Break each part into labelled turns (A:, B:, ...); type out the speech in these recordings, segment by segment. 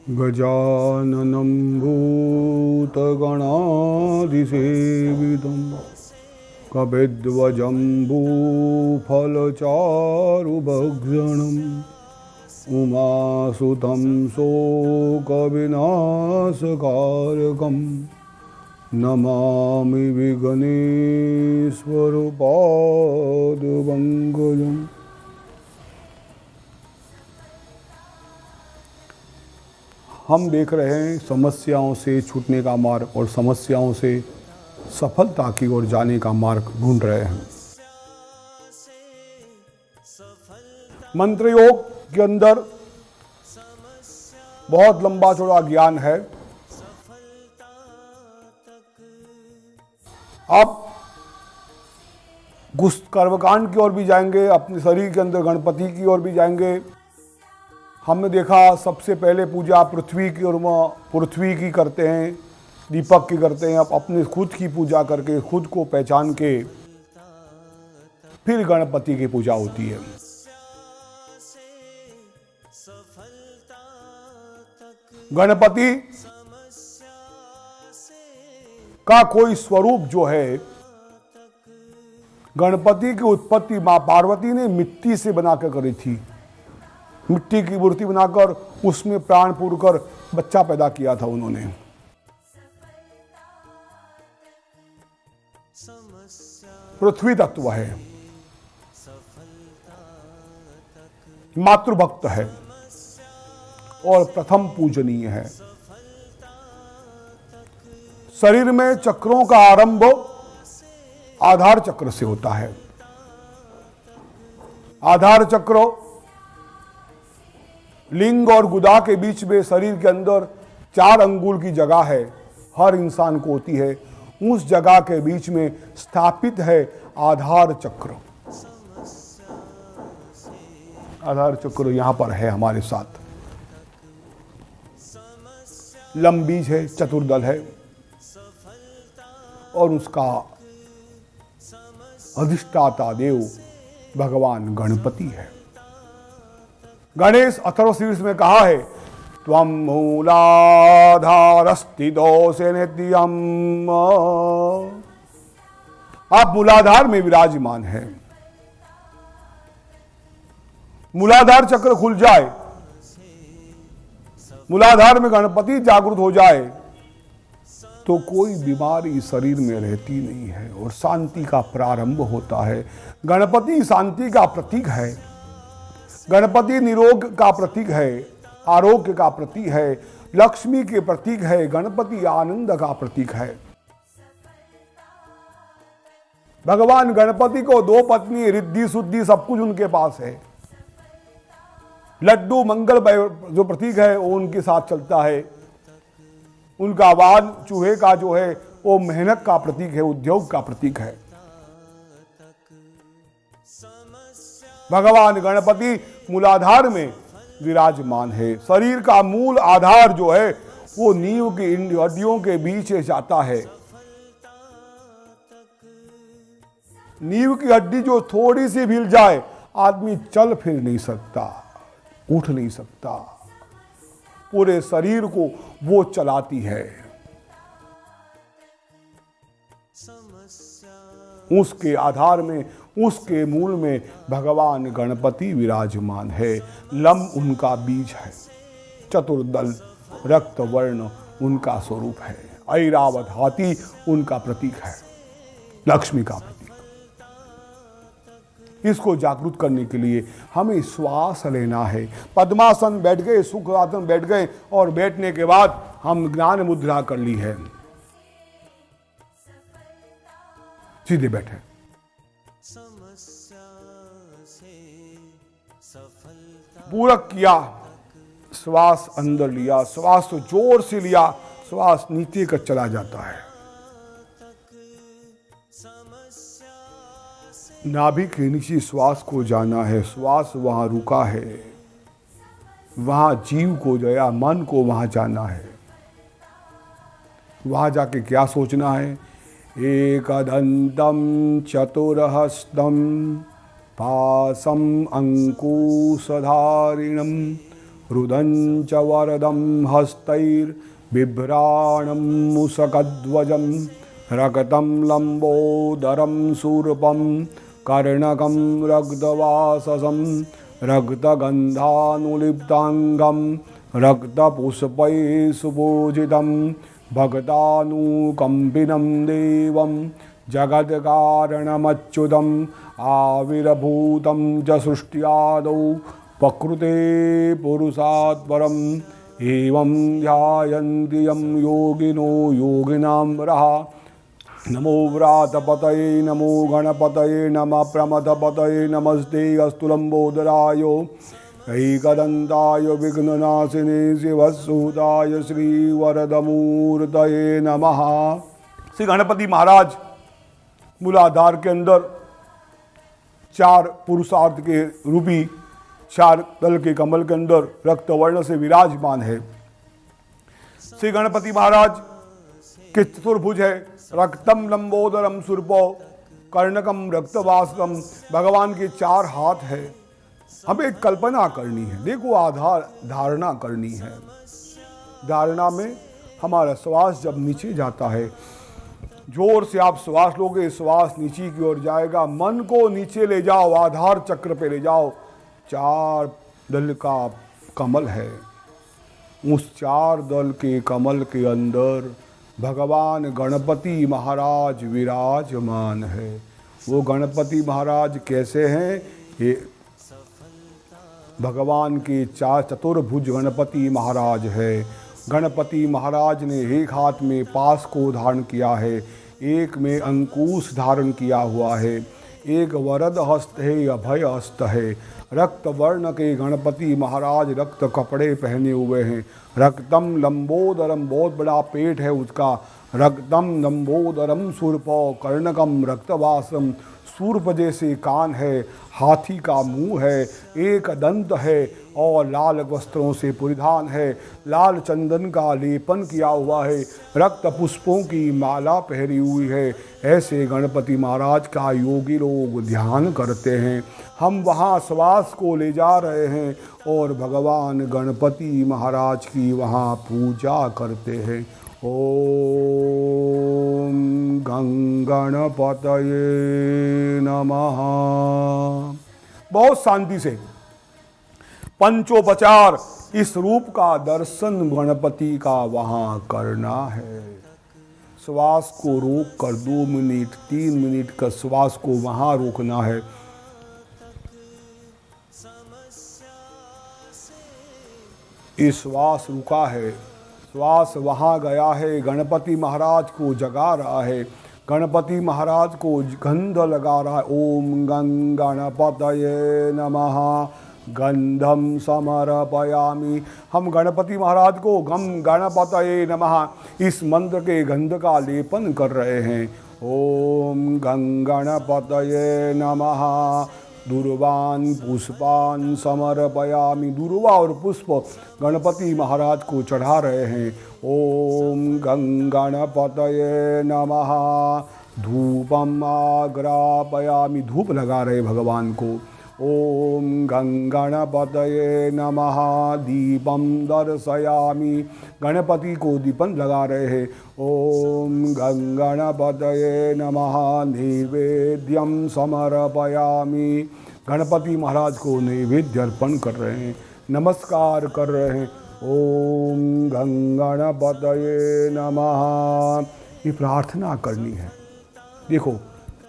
A: गजाननं भूतगणाधिसेवितं कपिध्वजम्बूफलचारुभक्षणम् उमासुतं शोकविनाशकारकं नमामि विघ्नेश्वरपादपङ्कजम्। हम देख रहे हैं समस्याओं से छूटने का मार्ग और समस्याओं से सफलता की ओर जाने का मार्ग ढूंढ रहे हैं। मंत्र योग के अंदर बहुत लंबा चौड़ा ज्ञान है। अब कर्मकांड की ओर भी जाएंगे, अपने शरीर के अंदर गणपति की ओर भी जाएंगे। हमने देखा सबसे पहले पूजा पृथ्वी की और पृथ्वी की करते हैं, दीपक की करते हैं। अब अपने खुद की पूजा करके खुद को पहचान के फिर गणपति की पूजा होती है। गणपति का कोई स्वरूप जो है, गणपति की उत्पत्ति मां पार्वती ने मिट्टी से बनाकर करी थी। मिट्टी की मूर्ति बनाकर उसमें प्राण पूरकर बच्चा पैदा किया था उन्होंने। पृथ्वी तत्व है, मातृभक्त है और प्रथम पूजनीय है। शरीर में चक्रों का आरंभ आधार चक्र से होता है। आधार चक्र लिंग और गुदा के बीच में शरीर के अंदर 4 अंगुल की जगह है, हर इंसान को होती है। उस जगह के बीच में स्थापित है आधार चक्र। आधार चक्र यहां पर है हमारे साथ। लंबीज है, चतुर्दल है और उसका अधिष्ठाता देव भगवान गणपति है। गणेश अथर्वशीर्ष में कहा है, त्वं मूलाधारस्थितो नित्यम्। आप मूलाधार में विराजमान हैं। मूलाधार चक्र खुल जाए, मूलाधार में गणपति जागृत हो जाए तो कोई बीमारी शरीर में रहती नहीं है और शांति का प्रारंभ होता है। गणपति शांति का प्रतीक है, गणपति निरोग का प्रतीक है, आरोग्य का प्रतीक है, लक्ष्मी के प्रतीक है, गणपति आनंद का प्रतीक है। भगवान गणपति को 2 पत्नी, रिद्धि शुद्धि सब कुछ उनके पास है। लड्डू मंगल जो प्रतीक है वो उनके साथ चलता है। उनका वाल चूहे का जो है वो मेहनत का प्रतीक है, उद्योग का प्रतीक है। भगवान गणपति मूलाधार में विराजमान है। शरीर का मूल आधार जो है वो नींव की हड्डियों के बीच जाता है। नींव की हड्डी जो थोड़ी सी हिल जाए, आदमी चल फिर नहीं सकता, उठ नहीं सकता। पूरे शरीर को वो चलाती है। उसके आधार में, उसके मूल में भगवान गणपति विराजमान है। लम उनका बीज है, चतुर्दल रक्त वर्ण उनका स्वरूप है। ऐरावत हाथी उनका प्रतीक है, लक्ष्मी का प्रतीक। इसको जागृत करने के लिए हमें श्वास लेना है। पद्मासन बैठ गए, सुखासन बैठ गए और बैठने के बाद हम ज्ञान मुद्रा कर ली है। सीधे बैठे, पूरक किया, श्वास अंदर लिया, श्वास तो जोर से लिया, श्वास नीचे का चला जाता है। नाभि के नीचे श्वास को जाना है, श्वास वहां रुका है, वहां जीव को गया, मन को वहां जाना है। वहां जाके क्या सोचना है? एकदंतं चतुरहस्तं पाशं अंकुशधारिणं रुदं च वरदं हस्तैर्बिभ्राणं मूषकध्वजं रक्तं लम्बोदरं शूर्पं कर्णकं रक्तवाससं रक्तगन्धानुलिप्ताङ्गं रक्तपुष्पैः सुपूजितं भक्तानुकम्पिनं देवं जगत्कारणमच्युतम् आविर्भूतं च सृष्ट्यादौ प्रकृते पुरुषात् परम् एवं ध्यायन्ति यं योगिनो योगिनाम्बरः। नमो व्रातपतये नमो गणपतये नमः प्रमथपतये नमस्ते अस्तु लम्बोदराय ऐकदन्ताय विघ्ननाशिने शिवसूताय श्रीवरदमूर्तये नमः। श्री गणपति महाराज मूलाधार के अंदर 4 पुरुषार्थ के रूपी 4 दल के कमल के अंदर रक्त वर्ण से विराजमान है। श्री गणपति महाराज के चतुर्भुज है, रक्तम लंबोदरम सुरपो कर्णकम रक्तवासकम। भगवान के 4 हाथ है। हमें एक कल्पना करनी है, देखो आधार धारणा करनी है। धारणा में हमारा श्वास जब नीचे जाता है, जोर से आप श्वास लोगे, श्वास नीचे की ओर जाएगा। मन को नीचे ले जाओ, आधार चक्र पे ले जाओ। 4 दल का कमल है, उस 4 दल के कमल के अंदर भगवान गणपति महाराज विराजमान है। वो गणपति महाराज कैसे हैं? ये भगवान के 4 चतुर्भुज गणपति महाराज है। गणपति महाराज ने एक हाथ में पास को धारण किया है, एक में अंकुश धारण किया हुआ है, एक वरद हस्त है, अभय हस्त है। रक्त वर्ण के गणपति महाराज रक्त कपड़े पहने हुए हैं। रक्तम लंबोदरम, बहुत बड़ा पेट है उसका। रक्तम लंबोदरम शूर्पो कर्णकम रक्तवासम, सूर्प जैसे कान है, हाथी का मुंह है, एक दंत है और लाल वस्त्रों से परिधान है। लाल चंदन का लेपन किया हुआ है, रक्त पुष्पों की माला पहनी हुई है। ऐसे गणपति महाराज का योगी लोग ध्यान करते हैं। हम वहाँ श्वास को ले जा रहे हैं और भगवान गणपति महाराज की वहाँ पूजा करते हैं। ओम गणपतये नमः। बहुत शांति से पंचोपचार इस रूप का दर्शन गणपति का वहां करना है। श्वास को रोक कर 2 मिनट 3 मिनट का श्वास को वहां रोकना है। ये श्वास रुका है, श्वास वहाँ गया है, गणपति महाराज को जगा रहा है, गणपति महाराज को गंध लगा रहा है। ओम गणपतये नमः गंधम समर्पयामि। हम गणपति महाराज को गणपतये नमः इस मंत्र के गंध का लेपन कर रहे हैं। ओम गणपतये नमः। दुर्वान पुष्पान समर्पयामि। दुर्वा और पुष्प गणपति महाराज को चढ़ा रहे हैं। ओम गणपतये नमः। धूपम आग्रापयामि। धूप लगा रहे भगवान को। ओम गणपतये नमः। दीपम दर्शयामि। गणपति को दीपन लगा रहे हैं। ओम गणपतये नमः। नैवेद्यम समर्पयामि। गणपति महाराज को नैवेद्य अर्पण कर रहे हैं, नमस्कार कर रहे हैं। ओम गणपतये नमः। ये प्रार्थना करनी है। देखो,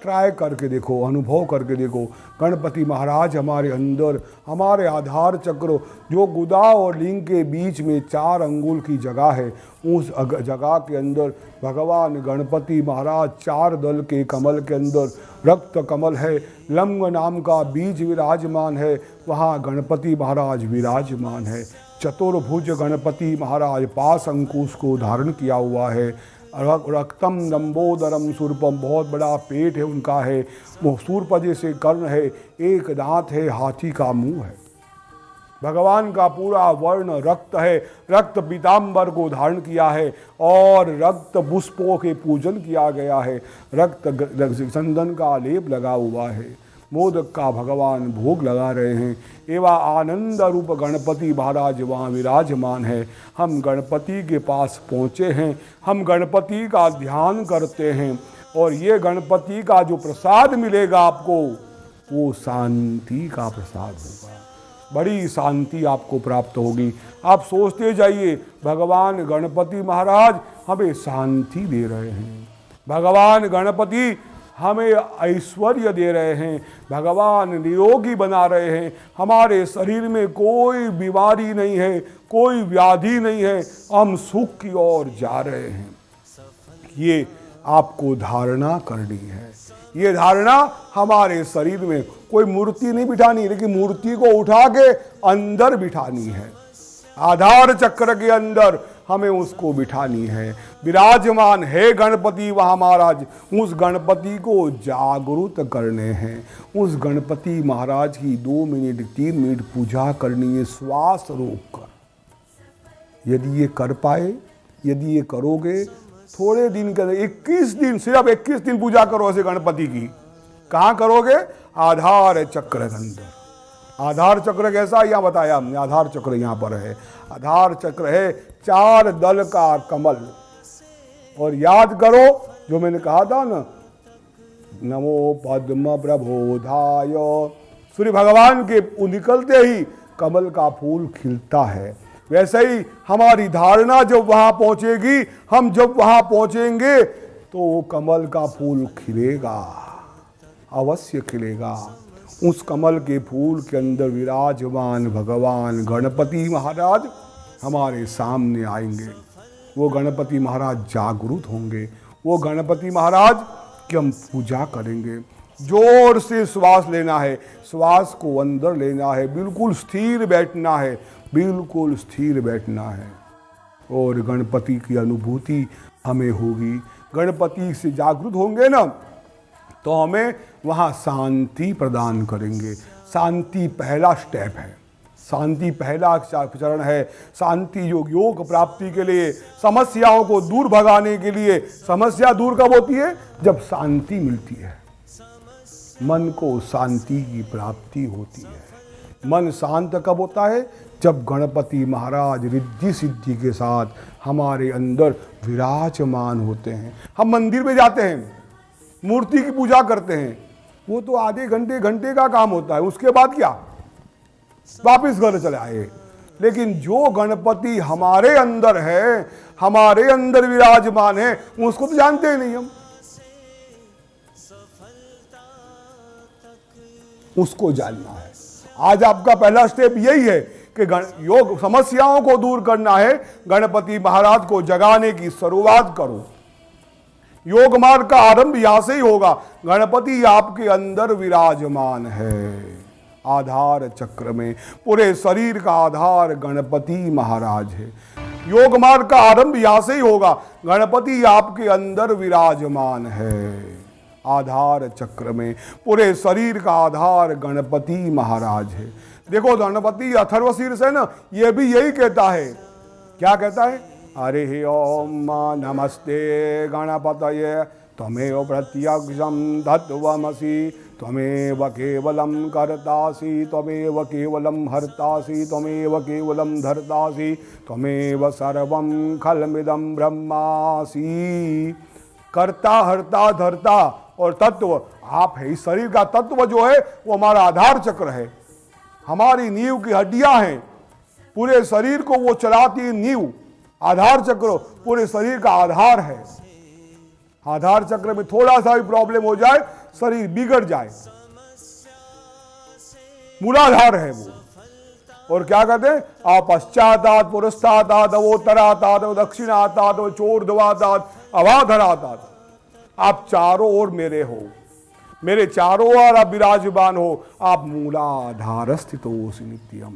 A: ट्राई करके देखो, अनुभव करके देखो। गणपति महाराज हमारे अंदर, हमारे आधार चक्र जो गुदा और लिंग के बीच में 4 अंगुल की जगह है, उस जगह के अंदर भगवान गणपति महाराज 4 दल के कमल के अंदर रक्त कमल है, लंग नाम का बीज विराजमान है, वहाँ गणपति महाराज विराजमान है। चतुर्भुज गणपति महाराज पास अंकुश को धारण किया हुआ है। रक्तम लंबोदरम शूर्पम, बहुत बड़ा पेट है उनका है, वो शूर्प जैसे कर्ण है, एक दांत है, हाथी का मुंह है। भगवान का पूरा वर्ण रक्त है, रक्त पीताम्बर को धारण किया है और रक्त पुष्पों के पूजन किया गया है। रक्त चंदन का लेप लगा हुआ है। मोदक का भगवान भोग लगा रहे हैं। एवं आनंद रूप गणपति महाराज वहाँ विराजमान है। हम गणपति के पास पहुँचे हैं, हम गणपति का ध्यान करते हैं और ये गणपति का जो प्रसाद मिलेगा आपको, वो शांति का प्रसाद होगा। बड़ी शांति आपको प्राप्त होगी। आप सोचते जाइए, भगवान गणपति महाराज हमें शांति दे रहे हैं, भगवान गणपति हमें ऐश्वर्य दे रहे हैं, भगवान निरोगी बना रहे हैं, हमारे शरीर में कोई बीमारी नहीं है, कोई व्याधि नहीं है, हम सुख की ओर जा रहे हैं। ये आपको धारणा करनी है। ये धारणा हमारे शरीर में कोई मूर्ति नहीं बिठानी, लेकिन मूर्ति को उठा के अंदर बिठानी है। आधार चक्र के अंदर हमें उसको बिठानी है। विराजमान है गणपति वहाँ महाराज, उस गणपति को जागरूक करने हैं। उस गणपति महाराज की 2 मिनट 3 मिनट पूजा करनी है, श्वास रोक कर। यदि ये कर पाए, यदि ये करोगे, थोड़े दिन के अंदर 21 दिन, सिर्फ 21 दिन पूजा करो ऐसे गणपति की। कहाँ करोगे? आधार चक्र के अंदर। आधार चक्र कैसा, यहाँ बताया हमने। आधार चक्र यहाँ पर है। आधार चक्र है 4 दल का कमल। और याद करो जो मैंने कहा था ना, नमो पद्म प्रबोधाय। सूर्य भगवान के निकलते ही कमल का फूल खिलता है। वैसे ही हमारी धारणा जब वहाँ पहुँचेगी, हम जब वहाँ पहुँचेंगे तो कमल का फूल खिलेगा, अवश्य खिलेगा। उस कमल के फूल के अंदर विराजमान भगवान गणपति महाराज हमारे सामने आएंगे। वो गणपति महाराज जागरूक होंगे। वो गणपति महाराज की हम पूजा करेंगे। जोर से श्वास लेना है, श्वास को अंदर लेना है, बिल्कुल स्थिर बैठना है, बिल्कुल स्थिर बैठना है। और गणपति की अनुभूति हमें होगी। गणपति से जागरूक होंगे ना, तो हमें वहाँ शांति प्रदान करेंगे। शांति पहला स्टेप है, शांति पहला चरण है। शांति योग प्राप्ति के लिए, समस्याओं को दूर भगाने के लिए। समस्या दूर कब होती है? जब शांति मिलती है, मन को शांति की प्राप्ति होती है। मन शांत कब होता है? जब गणपति महाराज रिद्धि सिद्धि के साथ हमारे अंदर विराजमान होते हैं। हम मंदिर में जाते हैं, मूर्ति की पूजा करते हैं, वो तो आधे घंटे का काम होता है। उसके बाद क्या? वापिस घर चले आए। लेकिन जो गणपति हमारे अंदर है, हमारे अंदर विराजमान है, उसको तो जानते ही नहीं हम। उसको जानना है। आज आपका पहला स्टेप यही है कि योग समस्याओं को दूर करना है। गणपति महाराज को जगाने की शुरुआत करो। योग मार्ग का आरंभ यहां से ही होगा। गणपति आपके अंदर विराजमान है। आधार चक्र में पूरे शरीर का आधार गणपति महाराज है। योग मार्ग का आरंभ यहां से ही होगा। गणपति आपके अंदर विराजमान है। आधार चक्र में पूरे शरीर का आधार गणपति महाराज है। देखो गणपति अथर्वशीर्ष है ना, ये भी यही कहता है। क्या कहता है? हरि ओम नमस्ते गणपतये त्वमेव प्रत्यक्षं तत्त्वमसि त्वमेव केवलं कर्तासि त्वमेव केवलं हर्तासि त्वमेव केवलं धर्तासि त्वमेव सर्वं खलमिदं ब्रह्मासि। कर्ता, हर्ता, धर्ता और तत्व आप है। इस शरीर का तत्व जो है वो हमारा आधार चक्र है, हमारी नींव की हड्डियां हैं। पूरे शरीर को वो चलाती नींव। आधार चक्र पूरे शरीर का आधार है। आधार चक्र में थोड़ा सा भी प्रॉब्लम हो जाए, शरीर बिगड़ जाए। मूलाधार है वो। और क्या कहते हैं? आप पश्चातात, पुरस्तातात, अवोत्तरातात, दक्षिणातात, चोर्ध्वातात, अवाधरातात। आप चारों ओर मेरे हो, मेरे चारों ओर आप विराजमान हो। आप मूलाधार स्थितो नित्यम।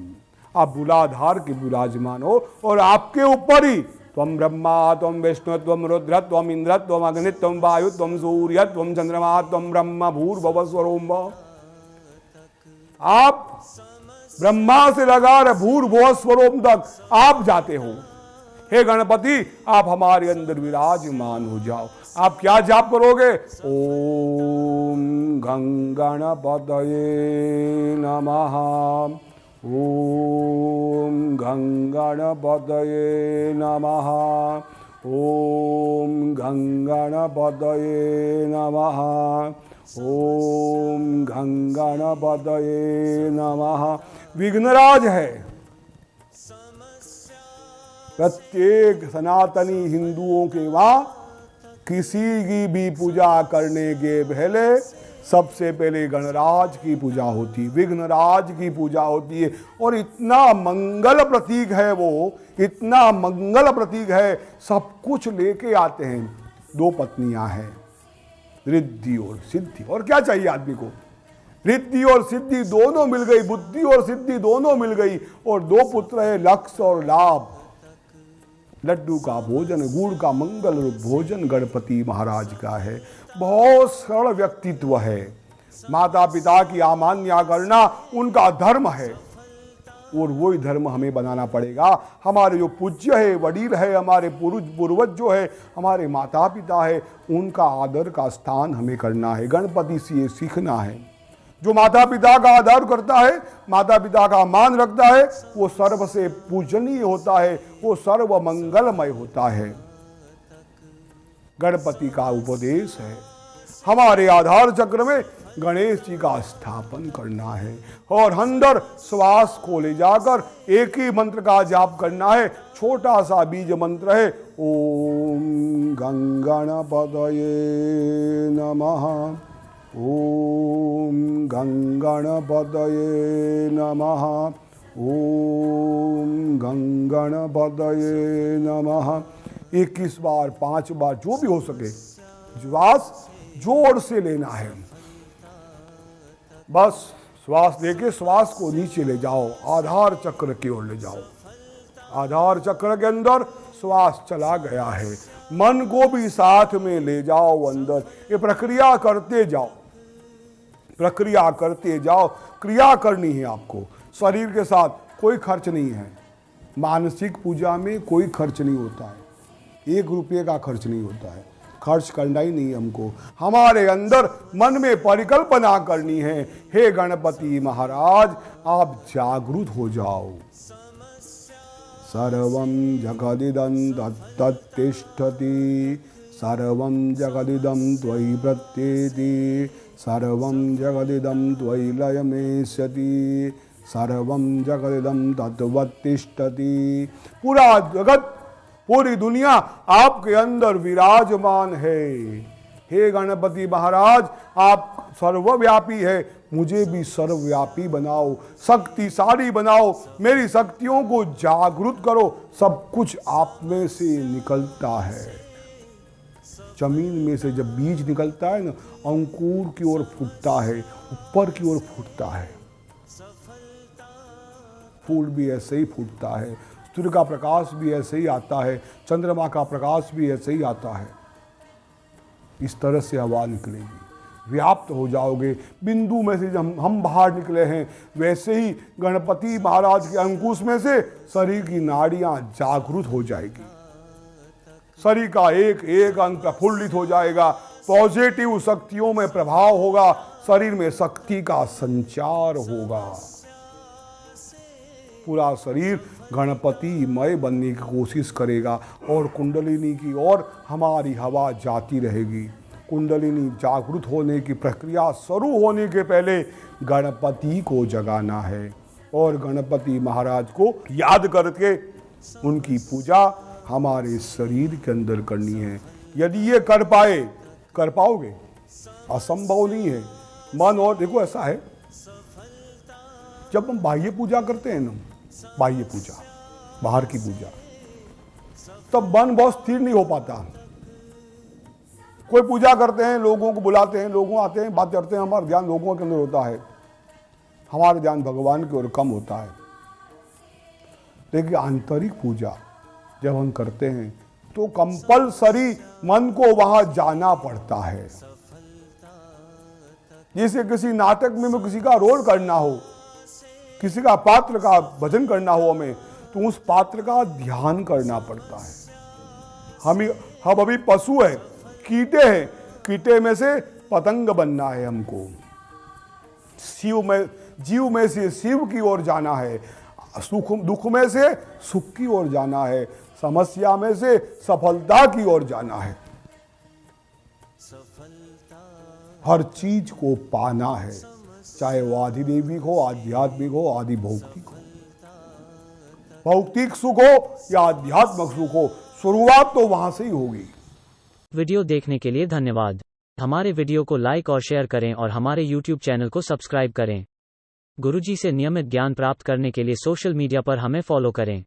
A: आप मूलाधार के विराजमान हो और आपके ऊपर ही त्वम ब्रह्मा, त्वम विष्णु, त्वम रुद्र, त्वम इंद्र, त्वम अग्नि, त्वम वायु, त्वम सूर्य, त्वम चंद्रमा, त्वम ब्रह्म भूर्भुवः स्वरोम। आप ब्रह्मा से लगा भूर्भुवः स्वरोम तक आप जाते हो। हे गणपति, आप हमारे अंदर विराजमान हो जाओ। आप क्या जाप करोगे? ओम गंगणपतये नमः, ओम गंगणपतये नमः, ओम गंगणपतये नमः, ओम गंगणपतये नमः। विघ्नराज है। प्रत्येक सनातनी हिंदुओं के वहां किसी की भी पूजा करने के पहले सबसे पहले गणराज की पूजा होती, विघ्नराज की पूजा होती है। और इतना मंगल प्रतीक है वो, इतना मंगल प्रतीक है, सब कुछ लेके आते हैं। 2 पत्नियां हैं, रिद्धि और सिद्धि। और क्या चाहिए आदमी को? रिद्धि और सिद्धि दोनों मिल गई, बुद्धि और सिद्धि दोनों मिल गई, और 2 पुत्र है, लक्ष्य और लाभ। लड्डू का भोजन, गुड़ का मंगल रूप भोजन गणपति महाराज का है। बहुत सरल व्यक्तित्व है। माता पिता की अमान्या करना उनका धर्म है, और वही धर्म हमें बनाना पड़ेगा। हमारे जो पूज्य है, वडील है, हमारे पूर्वज जो है, हमारे माता पिता है, उनका आदर का स्थान हमें करना है। गणपति से ये सीखना है। जो माता पिता का आदर करता है, माता पिता का मान रखता है, वो सर्व से पूजनीय होता है, वो सर्व मंगलमय होता है। गणपति का उपदेश है। हमारे आधार चक्र में गणेश जी का स्थापन करना है, और अंदर श्वास को ले जाकर एक ही मंत्र का जाप करना है। छोटा सा बीज मंत्र है, ओम गंगणपतये नमः, ओम गंगणपतये नमः, ओम गंगणपतये नमः। 21 बार, 5 बार, जो भी हो सके, श्वास जोर से लेना है। बस श्वास लेके श्वास को नीचे ले जाओ, आधार चक्र की ओर ले जाओ। आधार चक्र के अंदर श्वास चला गया है, मन को भी साथ में ले जाओ अंदर। ये प्रक्रिया करते जाओ, प्रक्रिया करते जाओ। क्रिया करनी है आपको, शरीर के साथ कोई खर्च नहीं है। मानसिक पूजा में कोई खर्च नहीं होता है, 1 रुपये का खर्च नहीं होता है। खर्च करना ही नहीं हमको, हमारे अंदर मन में परिकल्पना करनी है। हे गणपति महाराज, आप जागृत हो जाओ। सर्वं जगदिदं तत्तिष्ठति, सर्वं जगदिदं त्वयि प्रत्येति, सर्वं जगदिदं त्वयि लयमेष्यति, सर्वं जगदिदं तत्वत्तिष्ठति। पूरा जगत, पूरी दुनिया आपके अंदर विराजमान है। हे गणपति महाराज, आप सर्वव्यापी है, मुझे भी सर्वव्यापी बनाओ, शक्तिशाली बनाओ। मेरी शक्तियों को जागृत करो। सब कुछ आप में से निकलता है। जमीन में से जब बीज निकलता है ना, अंकुर की ओर फूटता है, ऊपर की ओर फूटता है। फूल भी ऐसे ही फूटता है, सूर्य का प्रकाश भी ऐसे ही आता है, चंद्रमा का प्रकाश भी ऐसे ही आता है। इस तरह से हवा निकलेगी, व्याप्त हो जाओगे। बिंदु में से जब हम बाहर निकले हैं, वैसे ही गणपति महाराज के अंकुश में से शरीर की नाड़ियां जागृत हो जाएगी। शरीर का एक एक अंग प्रफुल्लित हो जाएगा, पॉजिटिव शक्तियों में प्रभाव होगा, शरीर में शक्ति का संचार होगा। पूरा शरीर गणपतिमय बनने की कोशिश करेगा, और कुंडलिनी की ओर हमारी हवा जाती रहेगी। कुंडलिनी जागृत होने की प्रक्रिया शुरू होने के पहले गणपति को जगाना है, और गणपति महाराज को याद करके उनकी पूजा हमारे शरीर के अंदर करनी है। यदि ये कर पाओगे, असंभव नहीं है। मन और देखो, ऐसा है, जब हम बाह्य पूजा करते हैं ना, बाह्य पूजा, बाहर की पूजा, तब मन बहुत स्थिर नहीं हो पाता। कोई पूजा करते हैं, लोगों को बुलाते हैं, लोग आते हैं, बात करते हैं, हमारा ध्यान लोगों के अंदर होता है, हमारा ध्यान भगवान की ओर कम होता है। देखिए, आंतरिक पूजा जब हम करते हैं तो कंपलसरी मन को वहां जाना पड़ता है। जैसे किसी नाटक में किसी का रोल करना हो, किसी का पात्र का भजन करना हो हमें, तो उस पात्र का ध्यान करना पड़ता है। हम अभी पशु है, कीटे हैं, कीटे में से पतंग बनना है हमको। जीव में से शिव की ओर जाना है, दुख में से सुख की ओर जाना है, समस्या में से सफलता की ओर जाना है। हर चीज को पाना है, चाहे वो आधिदैविक हो, आध्यात्मिक हो, आदि भौतिक हो। भौतिक सुख हो या आध्यात्मिक सुख हो, शुरुआत तो वहां से ही होगी।
B: वीडियो देखने के लिए धन्यवाद। हमारे वीडियो को लाइक और शेयर करें और हमारे YouTube चैनल को सब्सक्राइब करें। गुरुजी से नियमित ज्ञान प्राप्त करने के लिए सोशल मीडिया पर हमें फॉलो करें।